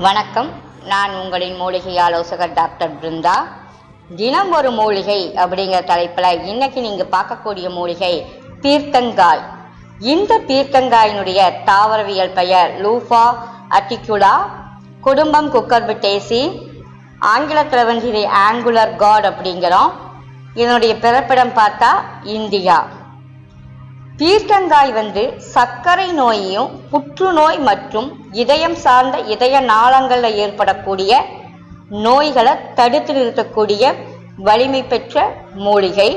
வணக்கம். நான் உங்களின் மூலிகை ஆலோசகர் டாக்டர் பிருந்தா. தினம் ஒரு மூலிகை அப்படிங்கிற தலைப்பில் இன்னைக்கு நீங்கள் பார்க்கக்கூடிய மூலிகை பீர்க்கங்காய். இந்த பீர்க்கங்காயினுடைய தாவரவியல் பெயர் லூஃபா அட்டிகுலா, குடும்பம் குக்கர்பிட்டேசி, ஆங்கிலத்தில் இதை ஆங்குலர் காட் அப்படிங்கிறோம். இதனுடைய பிறப்பிடம் பார்த்தா இந்தியா. பீர்க்கங்காய் சர்க்கரை நோயையும் புற்றுநோய் மற்றும் இதயம் சார்ந்த இதய நாளங்களில் ஏற்படக்கூடிய நோய்களை தடுத்து நிறுத்தக்கூடிய வலிமை பெற்ற மூலிகை.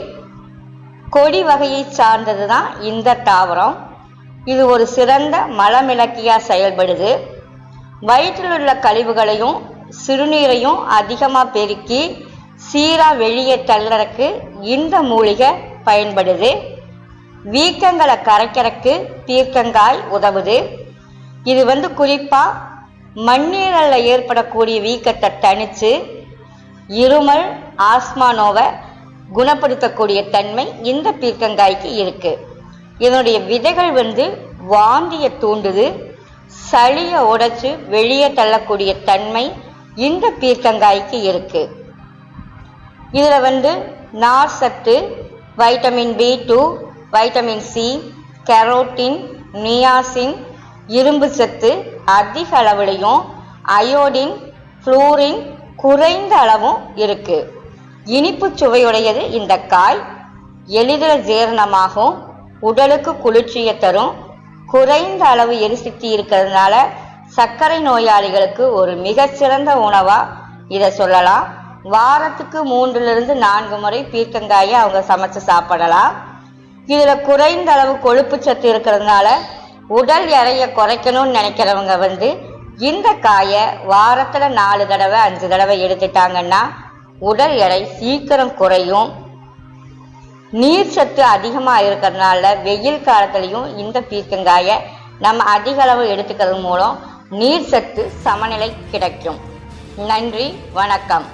கொடி வகையை சார்ந்தது தான் இந்த தாவரம். இது ஒரு சிறந்த மலமிளக்கியாக செயல்படுது. வயிற்றில் உள்ள கழிவுகளையும் சிறுநீரையும் அதிகமாக பெருக்கி சீராக வெளியே தள்ளறதுக்கு இந்த மூலிகை பயன்படுது. வீக்கங்களை கரைக்கிறதுக்கு பீர்க்கங்காய் உதவுது. இது குறிப்பாக மண்ணீரலில் ஏற்படக்கூடிய வீக்கத்தை தணித்து இருமல் ஆஸ்மா நோவை குணப்படுத்தக்கூடிய தன்மை இந்த பீர்க்கங்காய்க்கு இருக்கு. இதனுடைய விதைகள் வாந்தியை தூண்டுது. சளியை உடைச்சு வெளியே தள்ளக்கூடிய தன்மை இந்த பீர்க்கங்காய்க்கு இருக்கு. இதில் நார் சத்து, vitamin B2, vitamin C, carotene, niacin, இரும்பு சத்து அதிக அளவுலையும், அயோடின், ஃப்ளூரின் குறைந்த அளவும் இருக்கு. இனிப்பு சுவையுடையது இந்த காய். எளிதில் ஜீரணமாகும், உடலுக்கு குளிர்ச்சியை தரும், குறைந்த அளவு எரிசக்தி இருக்கிறதுனால சர்க்கரை நோயாளிகளுக்கு ஒரு மிகச்சிறந்த உணவா இதை சொல்லலாம். வாரத்துக்கு 3-4 முறை பீர்க்கங்காயை அவங்க சமைச்சு சாப்பிடலாம். இதில் குறைந்த அளவு கொழுப்பு சத்து இருக்கிறதுனால உடல் எடையை குறைக்கணும்னு நினைக்கிறவங்க இந்த காயை வாரத்தில் 4 தடவை 5 தடவை எடுத்துட்டாங்கன்னா உடல் எடை சீக்கிரம் குறையும். நீர் சத்து அதிகமாக இருக்கிறதுனால வெயில் காலத்துலையும் இந்த பீர்க்கங்காயை நம்ம அதிக அளவு எடுத்துக்கிறது மூலம் நீர் சத்து சமநிலை கிடைக்கும். நன்றி, வணக்கம்.